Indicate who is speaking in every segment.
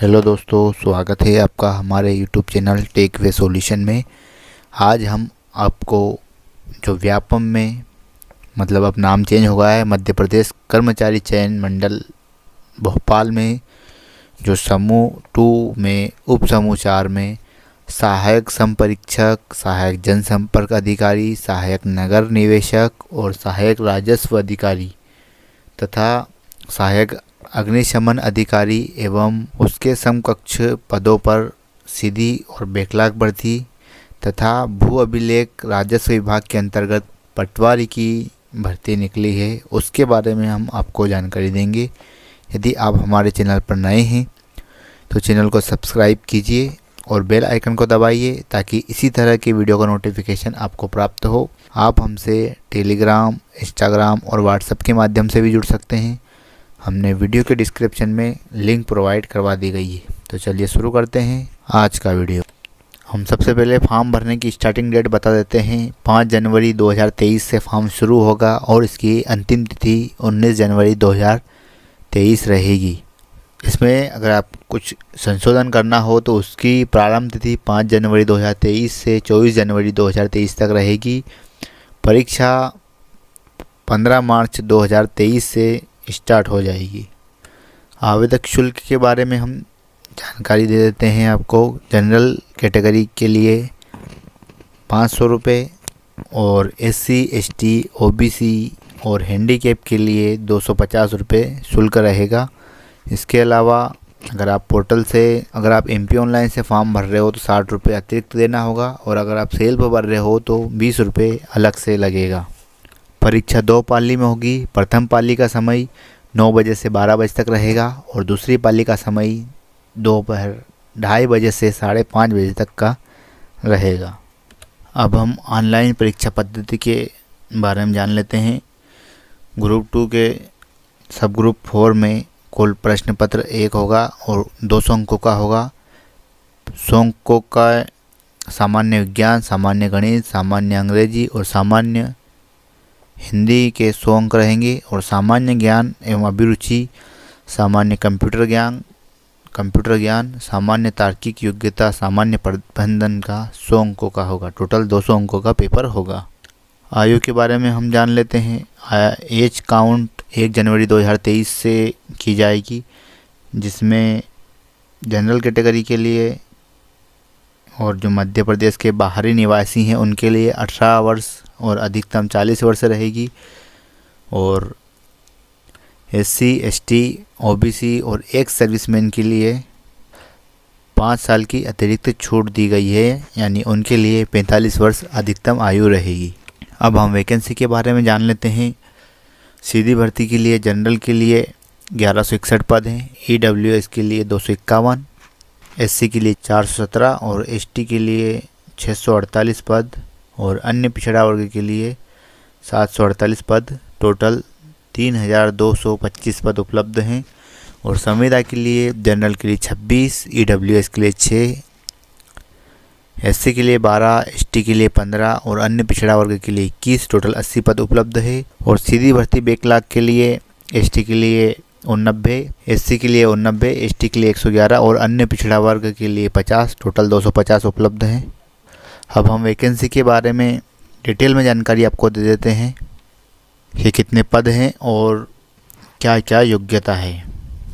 Speaker 1: Hello दोस्तों, स्वागत है आपका हमारे यूट्यूब चैनल टेक वे सॉल्यूशन में। आज हम आपको जो व्यापम में मतलब अब नाम चेंज हो गया है, मध्य प्रदेश कर्मचारी चयन मंडल भोपाल में जो समूह 2 में उप समूह 4 में सहायक संपरीक्षक, सहायक जनसंपर्क अधिकारी, सहायक नगर निवेशक और सहायक राजस्व अधिकारी तथा सहायक अग्निशमन अधिकारी एवं उसके समकक्ष पदों पर सीधी और बैकलॉग भर्ती तथा भू अभिलेख राजस्व विभाग के अंतर्गत पटवारी की भर्ती निकली है, उसके बारे में हम आपको जानकारी देंगे। यदि आप हमारे चैनल पर नए हैं तो चैनल को सब्सक्राइब कीजिए और बेल आइकन को दबाइए ताकि इसी तरह की वीडियो का नोटिफिकेशन आपको प्राप्त हो। आप हमसे टेलीग्राम, इंस्टाग्राम और व्हाट्सएप के माध्यम से भी जुड़ सकते हैं। हमने वीडियो के डिस्क्रिप्शन में लिंक प्रोवाइड करवा दी गई है। तो चलिए शुरू करते हैं आज का वीडियो। हम सबसे पहले फॉर्म भरने की स्टार्टिंग डेट बता देते हैं। 5 जनवरी 2023 से फॉर्म शुरू होगा और इसकी अंतिम तिथि 19 जनवरी 2023 रहेगी। इसमें अगर आप कुछ संशोधन करना हो तो उसकी प्रारंभ तिथि 5 जनवरी 2023 से 24 जनवरी 2023 तक रहेगी। परीक्षा 15 मार्च 2023 से स्टार्ट हो जाएगी। आवेदक शुल्क के बारे में हम जानकारी दे देते हैं आपको। जनरल कैटेगरी के लिए 500 रुपये और SC, ST, OBC और हैंडीकैप के लिए 250 रुपये शुल्क रहेगा। इसके अलावा अगर आप पोर्टल से आप MP ऑनलाइन से फॉर्म भर रहे हो तो 60 रुपये अतिरिक्त देना होगा और अगर आप सेल्फ भर रहे हो तो 20 रुपये अलग से लगेगा। परीक्षा 2 पाली में होगी। प्रथम पाली का समय 9 बजे से 12 बजे तक रहेगा और दूसरी पाली का समय दोपहर 2:30 बजे से 5:30 बजे तक का रहेगा। अब हम ऑनलाइन परीक्षा पद्धति के बारे में जान लेते हैं। ग्रुप 2 के सब ग्रुप 4 में कुल प्रश्न पत्र 1 होगा और 200 अंकों का होगा। 100 अंकों का सामान्य विज्ञान, सामान्य गणित, सामान्य अंग्रेजी और सामान्य हिंदी के 100 अंक रहेंगे और सामान्य ज्ञान एवं अभिरुचि, सामान्य कंप्यूटर ज्ञान, सामान्य तार्किक योग्यता, सामान्य प्रबंधन का 100 अंकों का होगा। टोटल 200 अंकों का पेपर होगा। आयु के बारे में हम जान लेते हैं। एज काउंट 1 जनवरी 2023 से की जाएगी, जिसमें जनरल कैटेगरी के लिए और जो मध्य प्रदेश के बाहरी निवासी हैं उनके लिए 18 वर्ष और अधिकतम 40 वर्ष रहेगी और SC, ST, OBC और एक्स सर्विसमैन के लिए 5 साल की अतिरिक्त छूट दी गई है, यानी उनके लिए 45 वर्ष अधिकतम आयु रहेगी। अब हम वैकेंसी के बारे में जान लेते हैं। सीधी भर्ती के लिए जनरल के लिए 1161 पद हैं, EWS के लिए 251, SC के लिए 417 और ST के लिए 648 पद और अन्य पिछड़ा वर्ग के लिए 748 पद। टोटल 3225 पद उपलब्ध हैं और संविदा के लिए जनरल के लिए 26, EWS के लिए 6, SC के लिए 12, ST के लिए 15 और अन्य पिछड़ा वर्ग के लिए 21। टोटल 80 पद उपलब्ध है और सीधी भर्ती बैकलॉग के लिए ST के लिए 89, SC के लिए 89, ST के लिए 111 और अन्य पिछड़ा वर्ग के लिए 50। टोटल 250 उपलब्ध हैं। अब हम वैकेंसी के बारे में डिटेल में जानकारी आपको दे देते हैं कि कितने पद हैं और क्या क्या योग्यता है।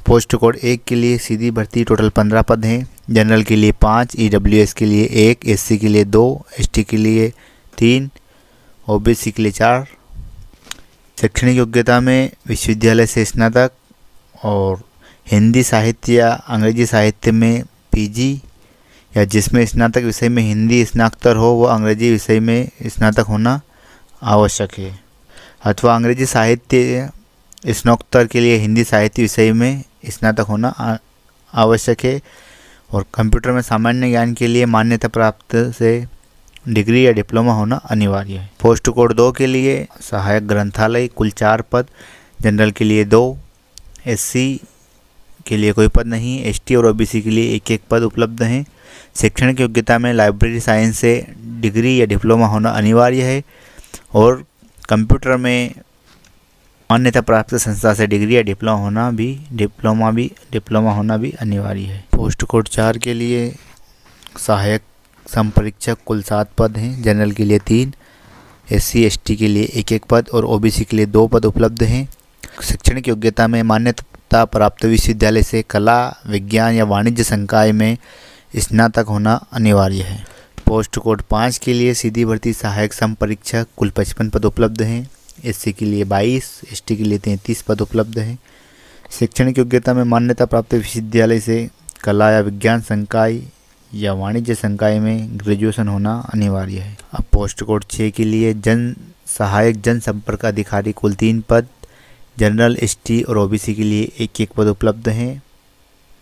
Speaker 1: पोस्ट कोड 1 के लिए सीधी भर्ती टोटल 15 पद हैं। जनरल के लिए 5, EWS के लिए 1, SC के लिए 2, ST के लिए 3, OBC के लिए 4। शैक्षणिक योग्यता में विश्वविद्यालय से स्नातक और हिंदी साहित्य या अंग्रेजी साहित्य में PG या जिसमें स्नातक विषय में हिंदी स्नातक हो वह अंग्रेजी विषय में स्नातक होना आवश्यक है, अथवा अंग्रेजी साहित्य स्नातकोत्तर के लिए हिंदी साहित्य विषय में स्नातक होना आवश्यक है और कंप्यूटर में सामान्य ज्ञान के लिए मान्यता प्राप्त से डिग्री या डिप्लोमा होना अनिवार्य है। पोस्ट कोड 2 के लिए सहायक ग्रंथालय कुल 4 पद। जनरल के लिए 2, SC के लिए कोई पद नहीं, ST और OBC के लिए 1-1 पद उपलब्ध हैं। शैक्षणिक योग्यता में लाइब्रेरी साइंस से डिग्री या डिप्लोमा होना अनिवार्य है और कंप्यूटर में मान्यता प्राप्त संस्था से डिग्री या डिप्लोमा होना भी अनिवार्य है। पोस्ट कोड 4 के लिए सहायक संपरीक्षक कुल 7 पद हैं। जनरल के लिए 3, SC ST के लिए 1 पद और OBC के लिए 2 पद उपलब्ध हैं। शैक्षणिक योग्यता में मान्यता प्राप्त विश्वविद्यालय से कला, विज्ञान या वाणिज्य संकाय में स्नातक होना अनिवार्य है। पोस्ट कोड 5 के लिए सीधी भर्ती सहायक संपरीक्षक कुल 55 पद उपलब्ध हैं। SC के लिए 22, ST के लिए 33 पद उपलब्ध हैं। शैक्षणिक योग्यता में मान्यता प्राप्त विश्वविद्यालय से कला या विज्ञान संकाय या वाणिज्य संकाय में ग्रेजुएशन होना अनिवार्य है। अब पोस्ट कोड 6 के लिए सहायक जनसंपर्क अधिकारी कुल 3 पद, जनरल, ST और OBC के लिए 1 पद उपलब्ध हैं।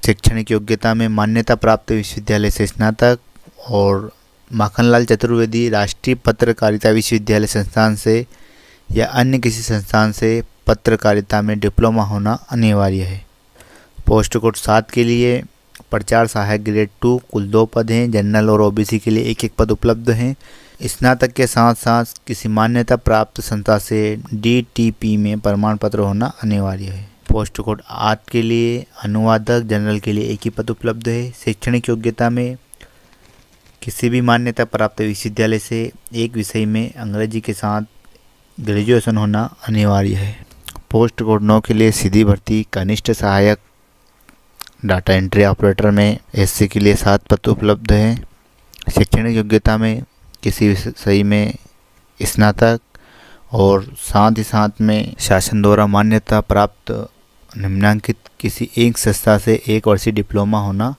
Speaker 1: शैक्षणिक योग्यता में मान्यता प्राप्त विश्वविद्यालय से स्नातक और माखनलाल चतुर्वेदी राष्ट्रीय पत्रकारिता विश्वविद्यालय संस्थान से या अन्य किसी संस्थान से पत्रकारिता में डिप्लोमा होना अनिवार्य है। पोस्ट कोड 7 के लिए प्रचार सहायक ग्रेड 2 कुल 2 पद हैं। जनरल और OBC के लिए 1 पद उपलब्ध हैं। स्नातक के साथ साथ किसी मान्यता प्राप्त संस्था से DTP में प्रमाण पत्र होना अनिवार्य है। पोस्ट कोड 8 के लिए अनुवादक, जनरल के लिए 1 पद उपलब्ध है। शैक्षणिक योग्यता में किसी भी मान्यता प्राप्त विश्वविद्यालय से एक विषय में अंग्रेजी के साथ ग्रेजुएशन होना अनिवार्य है। पोस्ट कोड 9 के लिए सीधी भर्ती कनिष्ठ सहायक डाटा एंट्री ऑपरेटर में SC के लिए 7 पद उपलब्ध हैं। शैक्षणिक योग्यता में किसी विषय में स्नातक और साथ ही साथ में शासन द्वारा मान्यता प्राप्त निम्नांकित किसी एक संस्था से 1 वर्षीय डिप्लोमा होना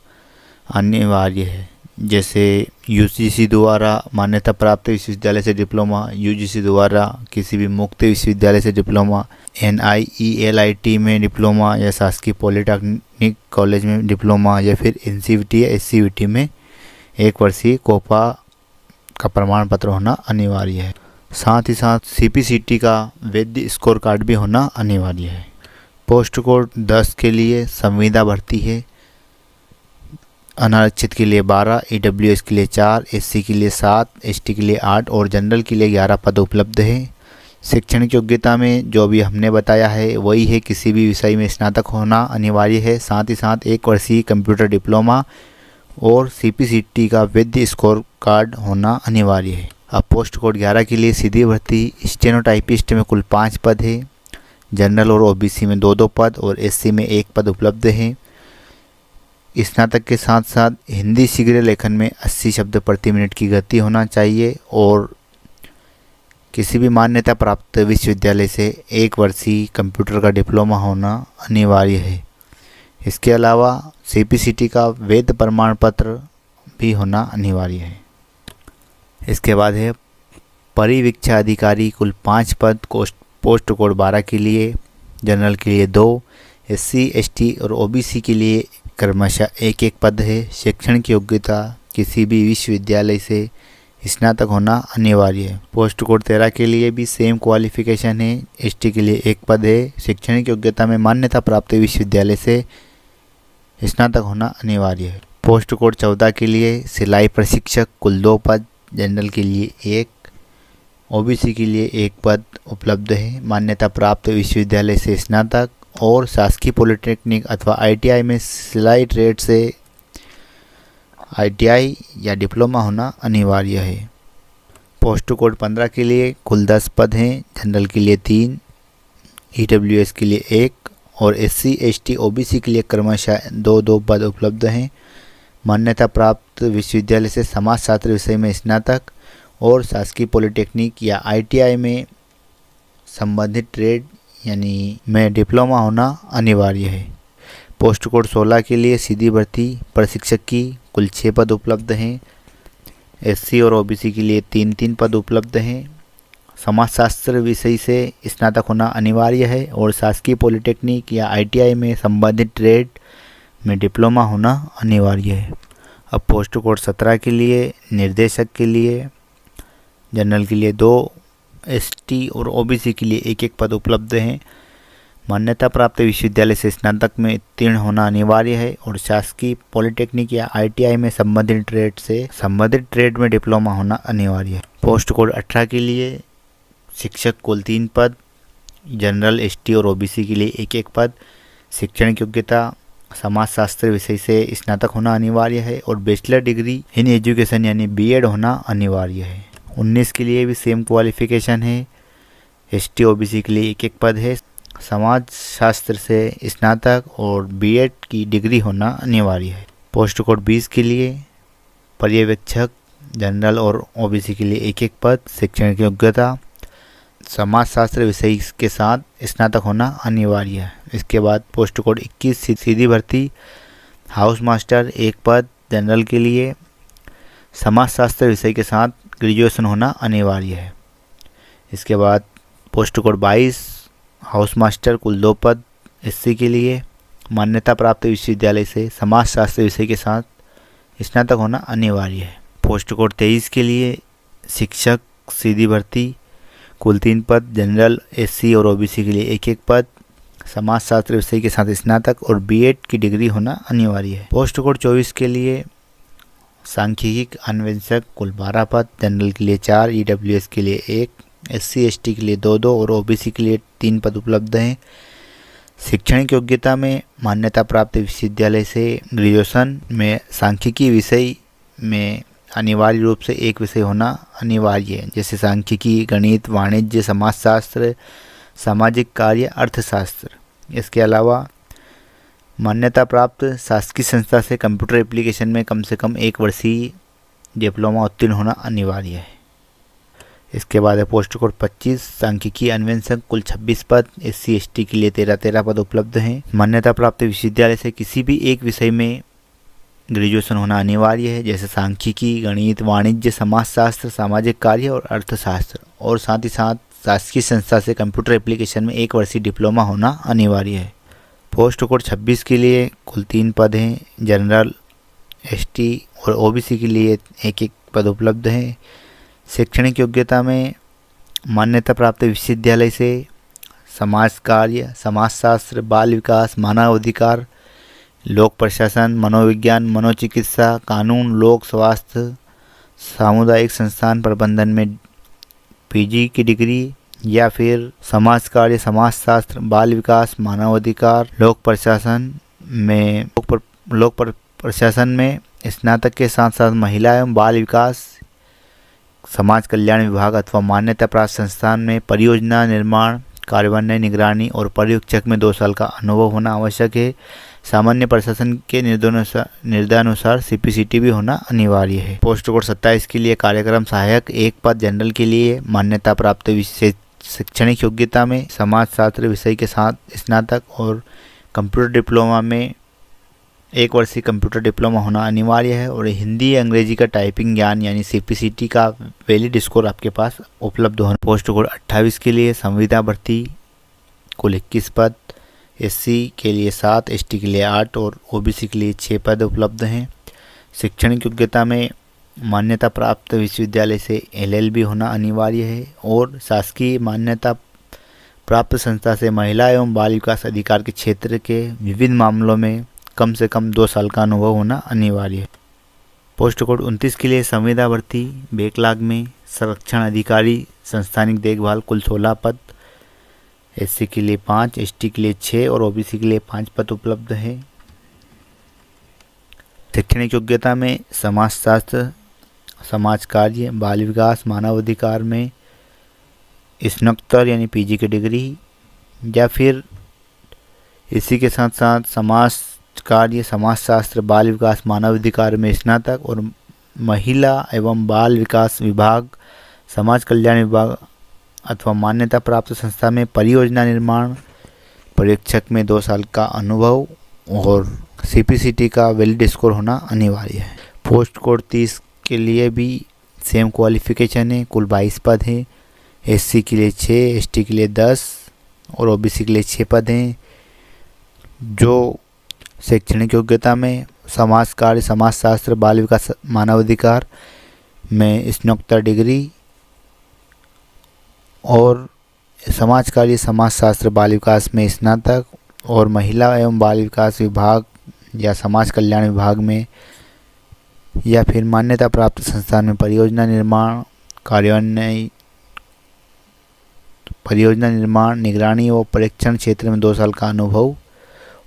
Speaker 1: अनिवार्य है। जैसे UGC द्वारा मान्यता प्राप्त विश्वविद्यालय से डिप्लोमा, UGC द्वारा किसी भी मुक्त विश्वविद्यालय से डिप्लोमा, NIELIT में डिप्लोमा या शासकीय पॉलिटेक्निक कॉलेज में डिप्लोमा या फिर NCVT या SCVT में 1 वर्षीय कोपा का प्रमाण पत्र होना अनिवार्य है। साथ ही साथ CPCT का वैध स्कोर कार्ड भी होना अनिवार्य है। पोस्ट कोड 10 के लिए संविदा भर्ती है। अनारक्षित के लिए 12, EWS के लिए 4, SC के लिए 7, ST के लिए 8 और जनरल के लिए 11 पद उपलब्ध हैं। शैक्षणिक योग्यता में जो भी हमने बताया है वही है, किसी भी विषय में स्नातक होना अनिवार्य है। साथ ही साथ 1 वर्षीय कंप्यूटर डिप्लोमा और CPCT का वैध स्कोर कार्ड होना अनिवार्य है। अब पोस्ट कोड 11 के लिए सीधी भर्ती स्टेनोटाइपिस्ट में कुल 5 पद है। जनरल और OBC में 2 पद और SC में 1 पद उपलब्ध हैं। स्नातक के साथ साथ हिंदी शीघ्र लेखन में 80 शब्द प्रति मिनट की गति होना चाहिए और किसी भी मान्यता प्राप्त विश्वविद्यालय से 1 वर्षीय कंप्यूटर का डिप्लोमा होना अनिवार्य है। इसके अलावा CPCT का वैध प्रमाण पत्र भी होना अनिवार्य है। इसके बाद है परिवीक्षा अधिकारी कुल 5 पद पोस्ट कोड 12 के लिए, जनरल के लिए 2, SC ST और OBC के लिए क्रमशः 1 पद है। शैक्षणिक योग्यता किसी भी विश्वविद्यालय से स्नातक होना अनिवार्य है। पोस्ट कोड 13 के लिए भी सेम क्वालिफिकेशन है। ST के लिए 1 पद है। शैक्षणिक योग्यता में मान्यता प्राप्त विश्वविद्यालय से स्नातक होना अनिवार्य है। पोस्ट कोड 14 के लिए सिलाई प्रशिक्षक कुल 2 पद, जनरल के लिए 1, OBC के लिए 1 पद उपलब्ध है। मान्यता प्राप्त विश्वविद्यालय से स्नातक और शासकीय पॉलिटेक्निक अथवा ITI में सिलाई ट्रेड से ITI या डिप्लोमा होना अनिवार्य है। पोस्ट कोड 15 के लिए कुल 10 पद हैं। जनरल के लिए 3, EWS के लिए 1 और SC ST OBC के लिए क्रमशः 2 पद उपलब्ध हैं। मान्यता प्राप्त विश्वविद्यालय से समाजशास्त्र विषय में स्नातक और शासकीय पॉलिटेक्निक या ITI में संबंधित ट्रेड यानी में डिप्लोमा होना अनिवार्य है। पोस्ट कोड 16 के लिए सीधी भर्ती प्रशिक्षक की कुल 6 पद उपलब्ध हैं। SC और OBC के लिए 3 पद उपलब्ध हैं। समाजशास्त्र विषय से स्नातक होना अनिवार्य है और शासकीय पॉलिटेक्निक या ITI में संबंधित ट्रेड में डिप्लोमा होना अनिवार्य है। अब पोस्ट कोड 17 के लिए निर्देशक के लिए, जनरल के लिए 2, ST और OBC के लिए 1 पद उपलब्ध हैं। मान्यता प्राप्त विश्वविद्यालय से स्नातक में उत्तीर्ण होना अनिवार्य है और शासकीय पॉलिटेक्निक या ITI में संबंधित ट्रेड में डिप्लोमा होना अनिवार्य है। पोस्ट कोड 18 के लिए शिक्षक कुल 3 पद, जनरल, ST और OBC के लिए 1 पद। शैक्षणिक योग्यता समाजशास्त्र विषय से स्नातक होना अनिवार्य है और बैचलर डिग्री इन एजुकेशन यानी बीएड होना अनिवार्य है। 19 के लिए भी सेम क्वालिफिकेशन है। एसटी ओबीसी के लिए एक पद है। समाजशास्त्र से स्नातक और बीएड की डिग्री होना अनिवार्य है। पोस्ट कोड 20 के लिए पर्यवेक्षक जनरल और ओबीसी के लिए एक पद। शैक्षणिक योग्यता समाजशास्त्र विषय के साथ स्नातक होना अनिवार्य है। इसके बाद पोस्ट कोड 21 सीधी भर्ती हाउस मास्टर एक पद जनरल के लिए समाजशास्त्र विषय के साथ ग्रेजुएशन होना अनिवार्य है। इसके बाद पोस्ट कोड 22 हाउस मास्टर कुल 2 पद एससी के लिए मान्यता प्राप्त विश्वविद्यालय से समाजशास्त्र विषय के साथ स्नातक होना अनिवार्य है। पोस्ट कोड 23 के लिए शिक्षक सीधी भर्ती कुल 3 पद जनरल एससी और ओबीसी के लिए एक पद समाजशास्त्र विषय के साथ स्नातक और बीएड की डिग्री होना अनिवार्य है। पोस्ट कोड 24 के लिए सांख्यिकी अन्वेषक कुल 12 पद जनरल के लिए 4 ईडब्ल्यूएस के लिए 1 एससी एसटी के लिए 2 और ओबीसी के लिए 3 पद उपलब्ध हैं। शैक्षणिक योग्यता में मान्यता प्राप्त विश्वविद्यालय से ग्रेजुएशन में सांख्यिकी विषय में अनिवार्य रूप से एक विषय होना अनिवार्य है, जैसे सांख्यिकी, गणित, वाणिज्य, समाजशास्त्र, सामाजिक कार्य, अर्थशास्त्र। इसके अलावा मान्यता प्राप्त शासकीय संस्था से कंप्यूटर एप्लीकेशन में कम से कम 1 वर्षीय डिप्लोमा उत्तीर्ण होना अनिवार्य है। इसके बाद है पोस्ट कोड 25 सांख्यिकी अन्वेषक कुल 26 पद एससी एसटी के लिए 13 पद उपलब्ध हैं। मान्यता प्राप्त विश्वविद्यालय से किसी भी एक विषय में ग्रेजुएशन होना अनिवार्य है, जैसे सांख्यिकी, गणित, वाणिज्य, समाजशास्त्र, सामाजिक कार्य और अर्थशास्त्र। और साथ ही साथ शासकीय संस्था से कंप्यूटर एप्लीकेशन में 1 वर्षीय डिप्लोमा होना अनिवार्य है। पोस्ट कोड 26 के लिए कुल 3 पद हैं जनरल, एसटी और ओबीसी के लिए एक पद उपलब्ध हैं। शैक्षणिक योग्यता में मान्यता प्राप्त विश्वविद्यालय से समाज कार्य, समाजशास्त्र, बाल विकास, मानव अधिकार, लोक प्रशासन, मनोविज्ञान, मनोचिकित्सा, कानून, लोक स्वास्थ्य, सामुदायिक संस्थान प्रबंधन में पीजी की डिग्री या फिर समाज कार्य, समाजशास्त्र, बाल विकास, मानव अधिकार, लोक प्रशासन प्रशासन में स्नातक के साथ साथ महिला एवं बाल विकास, समाज कल्याण विभाग अथवा मान्यता प्राप्त संस्थान में परियोजना निर्माण, कार्यान्वयन, निगरानी और पर्यवेक्षक में 2 साल का अनुभव होना आवश्यक है। सामान्य प्रशासन के निर्देशानुसार सीपीसीटी भी होना अनिवार्य है। पोस्ट कोड 27 के लिए कार्यक्रम सहायक 1 पद जनरल के लिए मान्यता प्राप्त शैक्षणिक योग्यता में समाजशास्त्र विषय के साथ स्नातक और कंप्यूटर डिप्लोमा में 1 वर्षीय कंप्यूटर डिप्लोमा होना अनिवार्य है। और हिंदी या अंग्रेजी का टाइपिंग ज्ञान यानी सीपीसीटी का वैलिड स्कोर आपके पास उपलब्ध होना। पोस्ट कोड 28 के लिए संविदा भर्ती कुल 21 पद एससी के लिए 7, एसटी के लिए 8 और ओबीसी के लिए 6 पद उपलब्ध हैं। शैक्षणिक योग्यता में मान्यता प्राप्त विश्वविद्यालय से एलएलबी होना अनिवार्य है और शासकीय मान्यता प्राप्त संस्था से महिला एवं बाल विकास अधिकार के क्षेत्र के विभिन्न मामलों में कम से कम 2 साल का अनुभव होना अनिवार्य है। पोस्ट कोड 29 के लिए संविदा भर्ती बैकलॉग में संरक्षण अधिकारी, संस्थानिक देखभाल कुल 16 पद एससी के लिए 5, एसटी के लिए 6 और ओबीसी के लिए 5 पद उपलब्ध है। शैक्षणिक योग्यता में समाजशास्त्र, समाज कार्य, बाल विकास, मानव अधिकार में स्नातकोत्तर यानी पीजी की डिग्री या फिर इसी के साथ साथ समाज कार्य, समाजशास्त्र, बाल विकास, मानव अधिकार में स्नातक और महिला एवं बाल विकास विभाग, समाज कल्याण विभाग अथवा मान्यता प्राप्त संस्था में परियोजना निर्माण पर्यवेक्षक में 2 साल का अनुभव और सीपीसीटी का वैलिड स्कोर होना अनिवार्य है। पोस्ट कोड 30 के लिए भी सेम क्वालिफिकेशन है। कुल 22 पद हैं। एससी के लिए 6, एसटी के लिए 10 और ओबीसी के लिए 6 पद हैं। जो शैक्षणिक योग्यता में समाज कार्य, समाजशास्त्र, बाल विकास, मानव अधिकार में स्नातकोत्तर डिग्री और समाज कार्य, समाजशास्त्र, बाल विकास में स्नातक और महिला एवं बाल विकास विभाग या समाज कल्याण विभाग में या फिर मान्यता प्राप्त संस्थान में परियोजना निर्माण, कार्यान्वयन, परियोजना निर्माण, निगरानी और परीक्षण क्षेत्र में 2 साल का अनुभव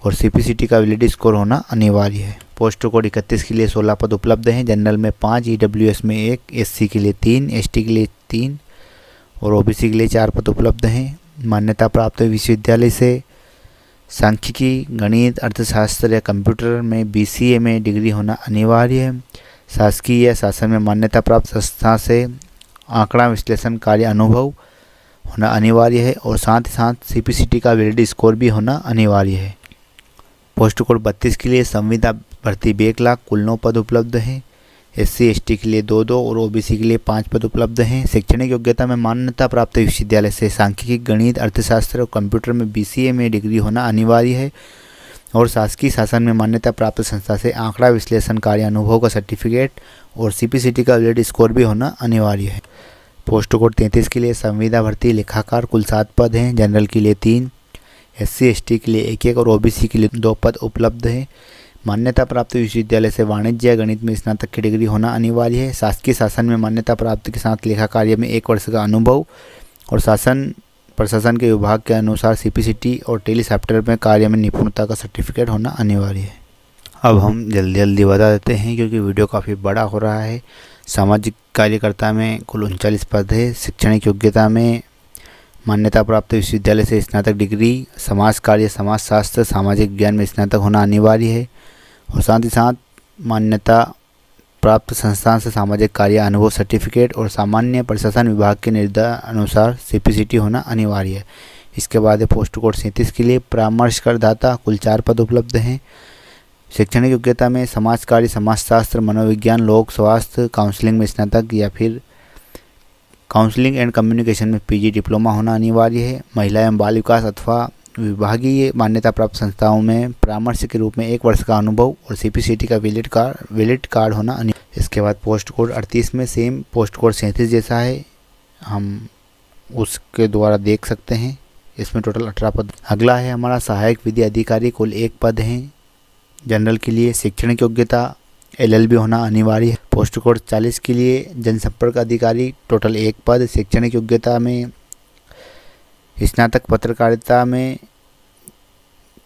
Speaker 1: और सीपीसीटी का वैलिड स्कोर होना अनिवार्य है। पोस्ट कोड 31 के लिए 16 पद उपलब्ध हैं। जनरल में 5, ईडब्ल्यूएस में 1, एससी के लिए 3, एसटी के लिए 3 और ओबीसी के लिए 4 पद उपलब्ध हैं। मान्यता प्राप्त विश्वविद्यालय से सांख्यिकी, गणित, अर्थशास्त्र या कंप्यूटर में बीसीए में डिग्री होना अनिवार्य है। शासकीय या शासन में मान्यता प्राप्त संस्था से आंकड़ा विश्लेषण कार्य अनुभव होना अनिवार्य है और साथ ही साथ सीपीसीटी का वैलिड स्कोर भी होना अनिवार्य है। पोस्ट कोड 32 के लिए संविदा भर्ती 1 लाख, कुल 9 पद उपलब्ध हैं। एससी एसटी के लिए 2 और ओबीसी के लिए 5 पद उपलब्ध हैं। शैक्षणिक योग्यता में मान्यता प्राप्त विश्वविद्यालय से सांख्यिकी, गणित, अर्थशास्त्र और कंप्यूटर में बीसीए में डिग्री होना अनिवार्य है और शासकीय शासन में मान्यता प्राप्त संस्था से आंकड़ा विश्लेषण कार्य अनुभव का सर्टिफिकेट और सीपीसीटी का वैलिड स्कोर भी होना अनिवार्य है। पोस्ट कोड 33 के लिए संविदा भर्ती लेखाकार, कुल 7 पद हैं। जनरल के लिए 3, एससी एसटी के लिए 1 और ओबीसी के लिए 2 पद उपलब्ध हैं। मान्यता प्राप्त विश्वविद्यालय से वाणिज्य या गणित में स्नातक की डिग्री होना अनिवार्य है। शासकीय शासन में मान्यता प्राप्त के साथ लेखा कार्य में 1 वर्ष का अनुभव और शासन प्रशासन के विभाग के अनुसार सीपीसीटी और टेली सॉफ्टवेयर में कार्य में निपुणता का सर्टिफिकेट होना अनिवार्य है। अब हम जल्दी बता देते हैं क्योंकि वीडियो काफ़ी बड़ा हो रहा है। सामाजिक कार्यकर्ता में कुल 39 पद है। शैक्षणिक योग्यता में मान्यता प्राप्त विश्वविद्यालय से स्नातक डिग्री, समाज कार्य, समाजशास्त्र, सामाजिक विज्ञान में स्नातक होना अनिवार्य है और साथ ही साथ मान्यता प्राप्त संस्थान से सामाजिक कार्य अनुभव सर्टिफिकेट और सामान्य प्रशासन विभाग के निर्देशानुसार सीपीसीटी होना अनिवार्य है। इसके बाद है पोस्ट कोड 37 के लिए परामर्श करदाता, कुल 4 पद उपलब्ध हैं। शैक्षणिक योग्यता में समाज कार्य, समाजशास्त्र, मनोविज्ञान, लोक स्वास्थ्य, काउंसलिंग में स्नातक या फिर काउंसलिंग एंड कम्युनिकेशन में पीजी डिप्लोमा होना अनिवार्य है। महिला एवं बाल विकास अथवा विभागीय मान्यता प्राप्त संस्थाओं में परामर्श के रूप में 1 वर्ष का अनुभव और सीपीसीटी का वैलिड कार्ड होना अनिवार्य। इसके बाद पोस्ट कोड 38 में सेम पोस्ट कोड 37 जैसा है, हम उसके द्वारा देख सकते हैं। इसमें टोटल 18 पद। अगला है हमारा सहायक विधि अधिकारी, कुल 1 पद हैं। जनरल के लिए शैक्षणिक योग्यता एलएलबी होना अनिवार्य है। पोस्ट कोड 40 के लिए जनसंपर्क अधिकारी, टोटल 1 पद। शैक्षणिक योग्यता में स्नातक, पत्रकारिता में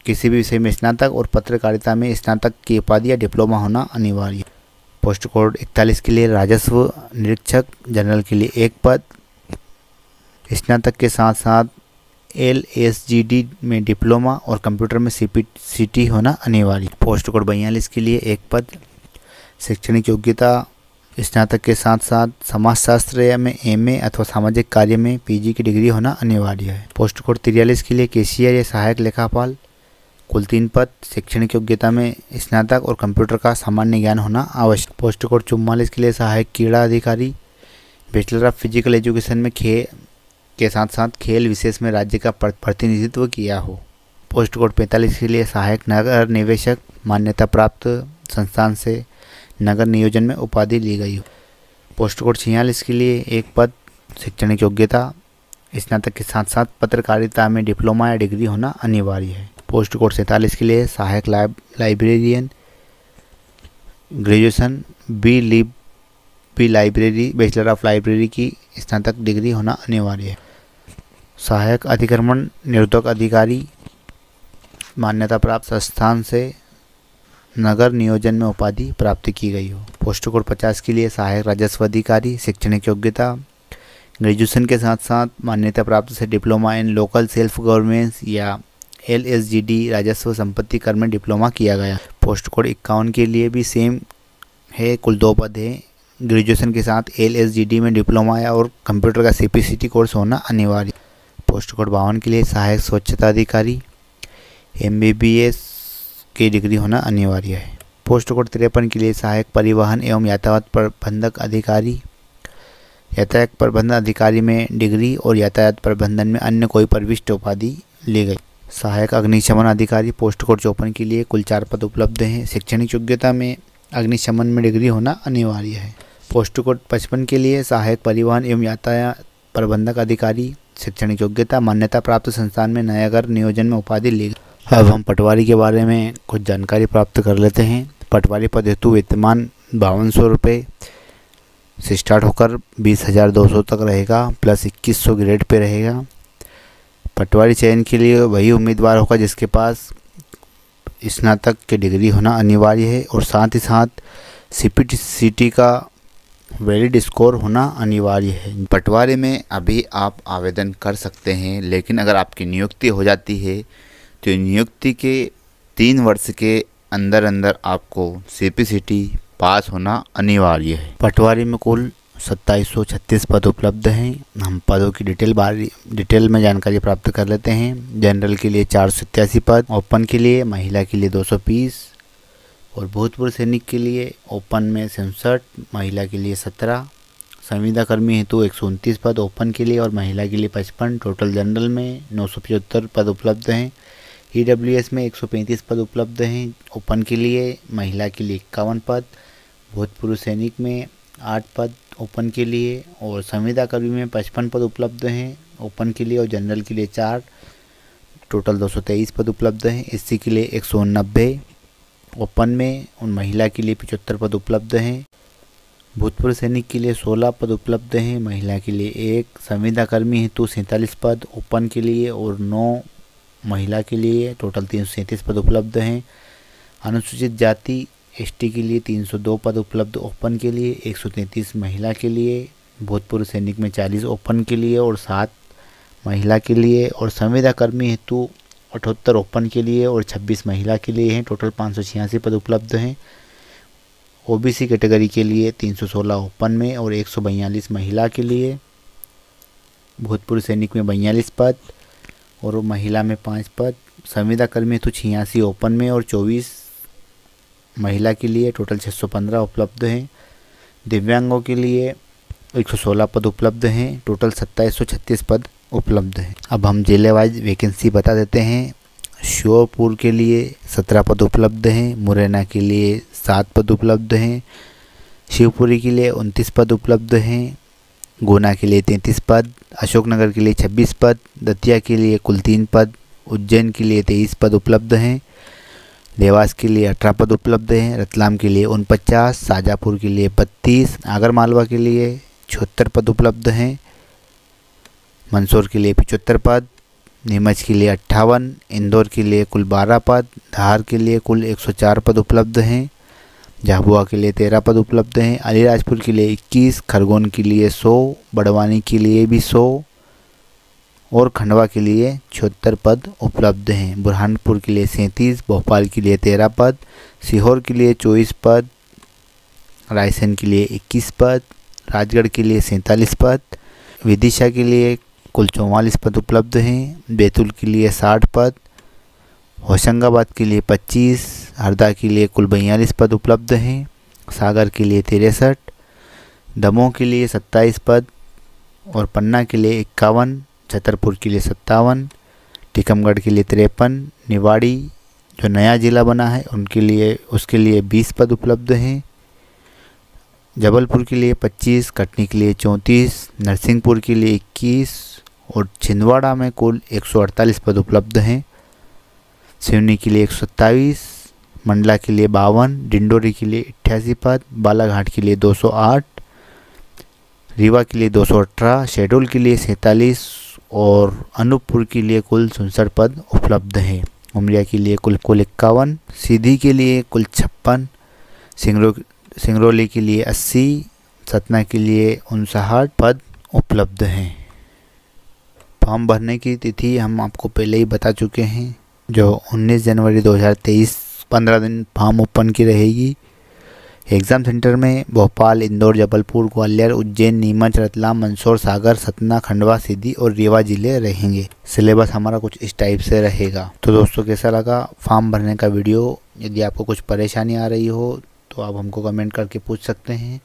Speaker 1: किसी भी विषय में स्नातक और पत्रकारिता में स्नातक की उपाधि या डिप्लोमा होना अनिवार्य है। पोस्ट कोड 41 के लिए राजस्व निरीक्षक, जनरल के लिए 1 पद। स्नातक के साथ साथ एलएसजीडी में डिप्लोमा और कंप्यूटर में सीपीसीटी होना अनिवार्य। पोस्ट कोड 42 के लिए 1 पद। शैक्षणिक योग्यता स्नातक के साथ साथ समाजशास्त्र में एमए अथवा सामाजिक कार्य में पीजी की डिग्री होना अनिवार्य है। पोस्ट कोड 43 के लिए कैशियर या सहायक लेखापाल, कुल 3 पद। शैक्षणिक योग्यता में स्नातक और कंप्यूटर का सामान्य ज्ञान होना आवश्यक। पोस्ट कोड 44 के लिए सहायक क्रीड़ा अधिकारी, बैचलर ऑफ फिजिकल एजुकेशन में खेल के साथ साथ खेल विशेष में राज्य का प्रतिनिधित्व किया हो। पोस्ट कोड 45 के लिए सहायक नगर निवेशक, मान्यता प्राप्त संस्थान से नगर नियोजन में उपाधि ली गई हो। पोस्ट कोड 46 के लिए 1 पद। शैक्षणिक योग्यता स्नातक के साथ साथ पत्रकारिता में डिप्लोमा या डिग्री होना अनिवार्य है। पोस्ट कोड 47 के लिए सहायक librarian, graduation B library, bachelor of library की स्नातक डिग्री होना अनिवार्य है। सहायक अतिक्रमण निरोधक अधिकारी, मान्यता प्राप्त संस्थान से नगर नियोजन में उपाधि प्राप्त की गई हो। पोस्ट कोड 50 के लिए सहायक राजस्व अधिकारी, शैक्षणिक योग्यता ग्रेजुएशन के साथ साथ मान्यता प्राप्त से diploma in local self governance या एलएसजीडी राजस्व संपत्ति कर में डिप्लोमा किया गया। पोस्ट कोड 51 के लिए भी सेम है, कुल 2 पद है। ग्रेजुएशन के साथ एलएसजीडी में डिप्लोमा या और कंप्यूटर का सीपीसीटी कोर्स होना अनिवार्य। पोस्ट कोड 52 के लिए सहायक स्वच्छता अधिकारी, एमबीबीएस की डिग्री होना अनिवार्य है। पोस्ट कोड 53 के लिए सहायक परिवहन एवं यातायात प्रबंधक अधिकारी, यातायात प्रबंधन अधिकारी में डिग्री और यातायात प्रबंधन में अन्य कोई प्रविष्ट उपाधि ली गई। सहायक अग्निशमन अधिकारी, पोस्ट कोड 54 के लिए कुल 4 पद उपलब्ध हैं। शैक्षणिक योग्यता में अग्निशमन में डिग्री होना अनिवार्य है। पोस्ट कोड 55 के लिए सहायक परिवहन एवं यातायात प्रबंधक अधिकारी, शैक्षणिक योग्यता मान्यता प्राप्त संस्थान में नगर नियोजन में उपाधि ली गई। अब हम पटवारी के बारे में कुछ जानकारी प्राप्त कर लेते हैं। पटवारी पद हेतु वेतनमान 5200 रुपये से स्टार्ट होकर 20,200 तक रहेगा, प्लस 2100 ग्रेड पे रहेगा। पटवारी चयन के लिए वही उम्मीदवार होगा जिसके पास स्नातक की डिग्री होना अनिवार्य है और साथ ही साथ CPT का वैलिड स्कोर होना अनिवार्य है। पटवारी में अभी आप आवेदन कर सकते हैं, लेकिन अगर आपकी नियुक्ति हो जाती है तो नियुक्ति के 3 वर्ष के अंदर अंदर आपको CPCT पास होना अनिवार्य है। पटवारी में कुल 2736 पद उपलब्ध हैं। हम पदों की डिटेल में जानकारी प्राप्त कर लेते हैं। जनरल के लिए 487 पद, ओपन के लिए महिला के लिए 220 और भूतपूर्व सैनिक के लिए ओपन में 67, महिला के लिए 17, संविदा कर्मी हेतु 129 पद ओपन के लिए और महिला के लिए 55, टोटल जनरल में 975 पद उपलब्ध हैं। EWS में 135 पद उपलब्ध हैं ओपन के लिए, महिला के लिए 51 पद, भूतपूर्व सैनिक में 8 पद ओपन के लिए और संविदा कर्मी में 55 पद उपलब्ध हैं ओपन के लिए और जनरल के लिए 4, टोटल 223 पद उपलब्ध हैं। SC के लिए 190 ओपन में और महिला के लिए 75 पद उपलब्ध हैं। भूतपूर्व सैनिक के लिए 16 पद उपलब्ध हैं, महिला के लिए 1, संविदा कर्मी हेतु 47 पद ओपन के लिए और 9 महिला के लिए, टोटल 337 पद उपलब्ध हैं। अनुसूचित जाति ST के लिए 302 पद उपलब्ध ओपन के लिए, 133 महिला के लिए, भूतपूर्व सैनिक में 40 ओपन के लिए और 7 महिला के लिए और संविदा कर्मी हेतु 78 ओपन के लिए और 26 महिला के लिए हैं, टोटल 586 पद उपलब्ध हैं। OBC कैटेगरी के लिए 316 ओपन में और 142 महिला के लिए, भूतपूर्व सैनिक में 42 पद और महिला में 5 पद, संविदा कर्मी हेतु 86 ओपन में और 24 महिला के लिए, टोटल 615 उपलब्ध हैं। दिव्यांगों के लिए 116 पद उपलब्ध हैं, टोटल 2736 पद उपलब्ध हैं। अब हम जिले वाइज वैकेंसी बता देते हैं। श्योपुर के लिए 17 पद उपलब्ध हैं, मुरैना के लिए 7 पद उपलब्ध हैं, शिवपुरी के लिए 29 पद उपलब्ध हैं, गुना के लिए 33 पद, अशोकनगर के लिए 26 पद, दतिया के लिए कुल 3 पद, उज्जैन के लिए 23 पद उपलब्ध हैं, देवास के लिए 18 पद उपलब्ध हैं, रतलाम के लिए 49, शाजापुर के लिए 32, आगरमालवा के लिए 76 पद उपलब्ध हैं, मंदसौर के लिए 75 पद, नीमच के लिए 58, इंदौर के लिए कुल 12 पद, धार के लिए कुल 104 पद उपलब्ध हैं, झाबुआ के लिए 13 पद उपलब्ध हैं, अलीराजपुर के लिए 21, खरगोन के लिए 100, बड़वानी के लिए भी 100 और खंडवा के लिए 76 पद उपलब्ध हैं। बुरहानपुर के लिए 37, भोपाल के लिए 13 पद, सीहोर के लिए 24 पद, रायसेन के लिए 21 पद, राजगढ़ के लिए 47 पद, विदिशा के लिए कुल 44 पद उपलब्ध हैं, बैतूल के लिए 60 पद, होशंगाबाद के लिए 25, हरदा के लिए कुल 42 पद उपलब्ध हैं, सागर के लिए 63, दमोह के लिए 27 पद और पन्ना के लिए 51, छतरपुर के लिए 57, टीकमगढ़ के लिए 53, निवाड़ी जो नया ज़िला बना है उसके लिए 20 पद उपलब्ध हैं, जबलपुर के लिए 25, कटनी के लिए 34, नरसिंहपुर के लिए 21 और छिंदवाड़ा में कुल 148 पद उपलब्ध हैं, सिवनी के लिए 127, मंडला के लिए 52, डिंडोरी के लिए 88 पद, बालाघाट के लिए 208, रीवा के लिए 218, शहडोल के लिए 47 और अनूपपुर के लिए कुल 67 पद उपलब्ध हैं। उमरिया के लिए कुल 51, सीधी के लिए कुल 56, सिंगरौली के लिए 80, सतना के लिए 59 पद उपलब्ध हैं। फॉर्म भरने की तिथि हम आपको पहले ही बता चुके हैं, जो 19 जनवरी 2023 15 दिन फॉर्म ओपन की रहेगी। एग्ज़ाम सेंटर में भोपाल, इंदौर, जबलपुर, ग्वालियर, उज्जैन, नीमच, रतलाम, मंदसौर, सागर, सतना, खंडवा, सीधी और रीवा जिले रहेंगे। सिलेबस हमारा कुछ इस टाइप से रहेगा। तो दोस्तों कैसा लगा फॉर्म भरने का वीडियो? यदि आपको कुछ परेशानी आ रही हो तो आप हमको कमेंट करके पूछ सकते हैं।